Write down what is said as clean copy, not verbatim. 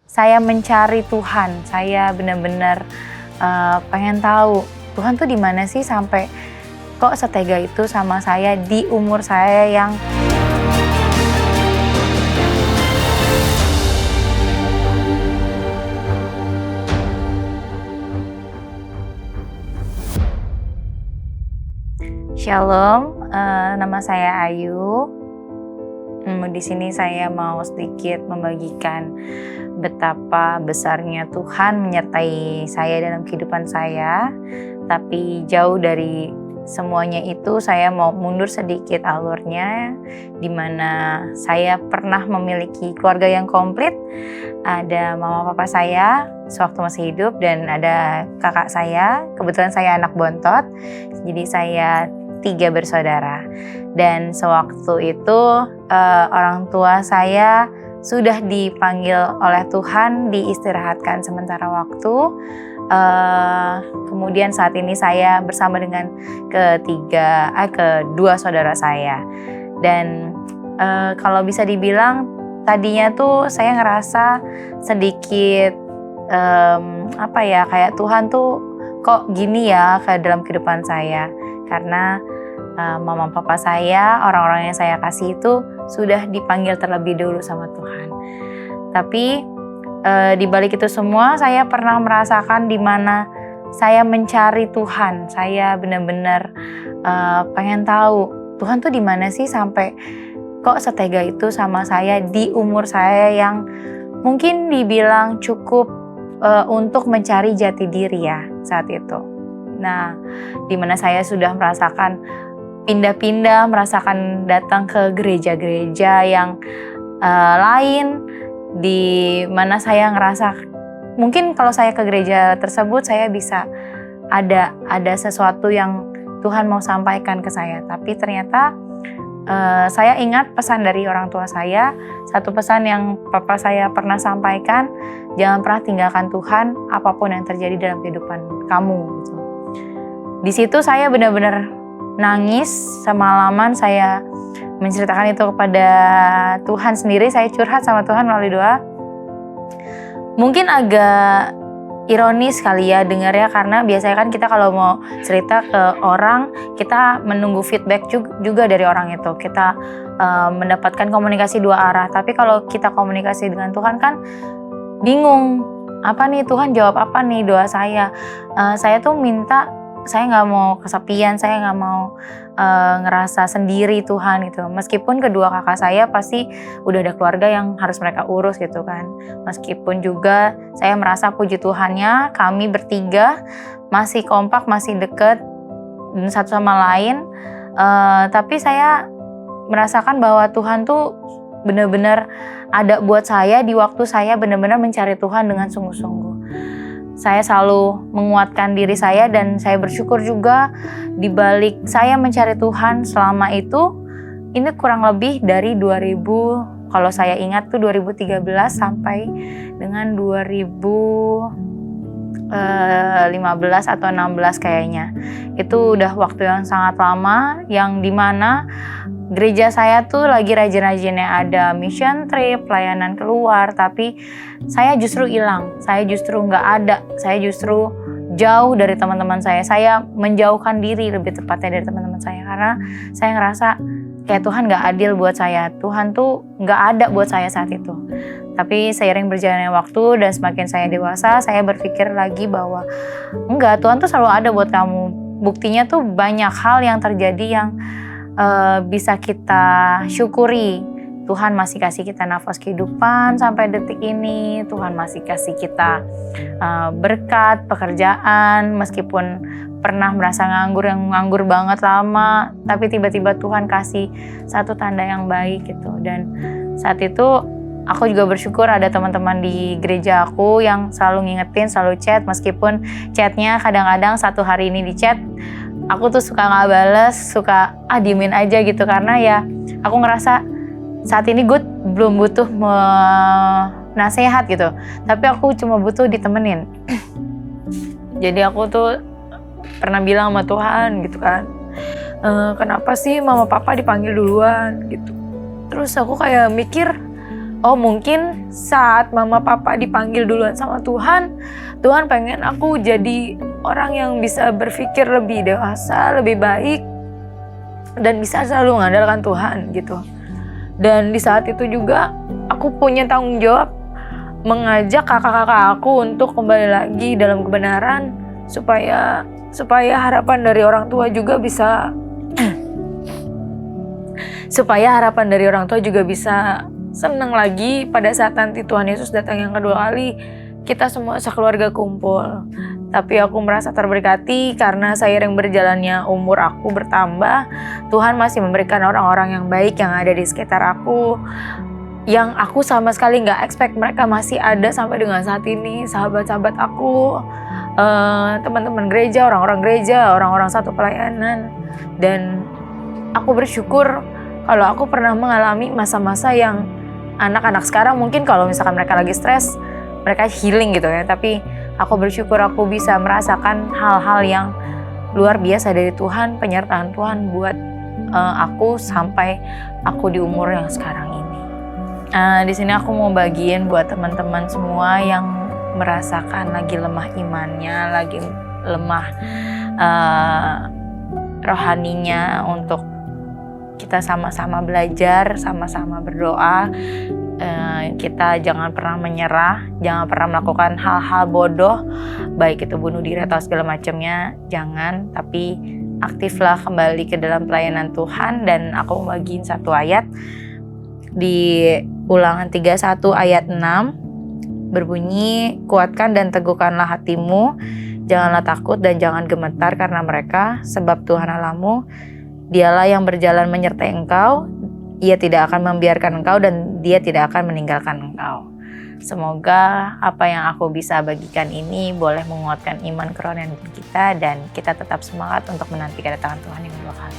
saya mencari Tuhan. Saya benar-benar pengen tahu Tuhan tuh di mana sih sampai kok setega itu sama saya di umur saya yang Shalom, nama saya Ayu. Di sini saya mau sedikit membagikan betapa besarnya Tuhan menyertai saya dalam kehidupan saya. Tapi jauh dari semuanya itu, saya mau mundur sedikit alurnya, di mana saya pernah memiliki keluarga yang komplit. Ada mama papa saya sewaktu masih hidup dan ada kakak saya. Kebetulan saya anak bontot, jadi saya 3 bersaudara. Dan sewaktu itu orang tua saya sudah dipanggil oleh Tuhan, diistirahatkan sementara waktu. Kemudian saat ini saya bersama dengan kedua saudara saya. Dan kalau bisa dibilang tadinya tuh saya ngerasa sedikit kayak Tuhan tuh kok gini ya ke dalam kehidupan saya. Karena mama papa saya, orang-orang yang saya kasih itu sudah dipanggil terlebih dulu sama Tuhan. Tapi di balik itu semua saya pernah merasakan di mana saya mencari Tuhan. Saya benar-benar pengen tahu Tuhan tuh di mana sih sampai kok setega itu sama saya di umur saya yang mungkin dibilang cukup untuk mencari jati diri ya saat itu. Nah, di mana saya sudah merasakan pindah-pindah, merasakan datang ke gereja-gereja yang lain, di mana saya ngerasa mungkin kalau saya ke gereja tersebut saya bisa ada sesuatu yang Tuhan mau sampaikan ke saya. Tapi ternyata saya ingat pesan dari orang tua saya, satu pesan yang papa saya pernah sampaikan, jangan pernah tinggalkan Tuhan apapun yang terjadi dalam kehidupan kamu. Gitu. Di situ saya benar-benar nangis semalaman, saya menceritakan itu kepada Tuhan sendiri, saya curhat sama Tuhan melalui doa. Mungkin agak ironis kali ya dengarnya, karena biasanya kan kita kalau mau cerita ke orang, kita menunggu feedback juga dari orang itu. Kita mendapatkan komunikasi dua arah. Tapi kalau kita komunikasi dengan Tuhan kan bingung, apa nih Tuhan jawab apa nih doa saya. Saya tuh minta, saya nggak mau kesepian, saya nggak mau ngerasa sendiri Tuhan gitu. Meskipun kedua kakak saya pasti udah ada keluarga yang harus mereka urus gitu kan. Meskipun juga saya merasa puji Tuhannya kami bertiga masih kompak, masih deket satu sama lain. Tapi saya merasakan bahwa Tuhan tuh benar-benar ada buat saya di waktu saya benar-benar mencari Tuhan dengan sungguh-sungguh. Saya selalu menguatkan diri saya dan saya bersyukur juga di balik saya mencari Tuhan selama itu, ini kurang lebih dari 2000, kalau saya ingat tuh 2013 sampai dengan 2015 atau 16 kayaknya. Itu udah waktu yang sangat lama, yang dimana gereja saya tuh lagi rajin-rajinnya ada mission trip, pelayanan keluar, tapi saya justru hilang, saya justru nggak ada, saya justru jauh dari teman-teman saya menjauhkan diri lebih tepatnya dari teman-teman saya, karena saya ngerasa kayak Tuhan nggak adil buat saya, Tuhan tuh nggak ada buat saya saat itu. Tapi seiring berjalannya waktu dan semakin saya dewasa, saya berpikir lagi bahwa enggak, Tuhan tuh selalu ada buat kamu. Buktinya tuh banyak hal yang terjadi yang bisa kita syukuri. Tuhan masih kasih kita nafas kehidupan sampai detik ini. Tuhan masih kasih kita berkat, pekerjaan, meskipun pernah merasa nganggur banget lama, tapi tiba-tiba Tuhan kasih satu tanda yang baik gitu. Dan saat itu aku juga bersyukur ada teman-teman di gereja aku yang selalu ngingetin, selalu chat, meskipun chatnya kadang-kadang satu hari ini di chat aku tuh suka nggak bales, suka diemin aja gitu, karena ya aku ngerasa saat ini gue belum butuh nasihat gitu, tapi aku cuma butuh ditemenin. Jadi aku tuh pernah bilang sama Tuhan gitu kan, kenapa sih mama papa dipanggil duluan gitu. Terus aku kayak mikir, Oh mungkin saat mama papa dipanggil duluan sama Tuhan, Tuhan pengen aku jadi orang yang bisa berpikir lebih dewasa, lebih baik, dan bisa selalu mengandalkan Tuhan gitu. Dan di saat itu juga aku punya tanggung jawab mengajak kakak-kakak aku untuk kembali lagi dalam kebenaran, supaya harapan dari orang tua juga bisa senang lagi pada saat nanti Tuhan Yesus datang yang kedua kali, kita semua sekeluarga kumpul. Tapi aku merasa terberkati karena seiring berjalannya umur aku bertambah, Tuhan masih memberikan orang-orang yang baik yang ada di sekitar aku, yang aku sama sekali gak expect mereka masih ada sampai dengan saat ini. Sahabat-sahabat aku, teman-teman gereja, orang-orang satu pelayanan. Dan aku bersyukur kalau aku pernah mengalami masa-masa yang anak-anak sekarang mungkin kalau misalkan mereka lagi stres, mereka healing gitu ya. Tapi aku bersyukur aku bisa merasakan hal-hal yang luar biasa dari Tuhan, penyertaan Tuhan buat aku sampai aku di umur yang sekarang ini. Di sini aku mau bagiin buat teman-teman semua yang merasakan lagi lemah imannya, lagi lemah rohaninya, untuk kita sama-sama belajar, sama-sama berdoa. Kita jangan pernah menyerah, jangan pernah melakukan hal-hal bodoh, baik itu bunuh diri atau segala macamnya, jangan. Tapi aktiflah kembali ke dalam pelayanan Tuhan. Dan aku mau bagiin satu ayat di Ulangan 31 ayat 6 berbunyi, kuatkan dan teguhkanlah hatimu, janganlah takut dan jangan gemetar karena mereka, sebab Tuhan Allahmu, Dialah yang berjalan menyertai engkau, Ia tidak akan membiarkan engkau dan Dia tidak akan meninggalkan engkau. Semoga apa yang aku bisa bagikan ini boleh menguatkan iman kerohanian kita dan kita tetap semangat untuk menanti kedatangan Tuhan yang kedua kali.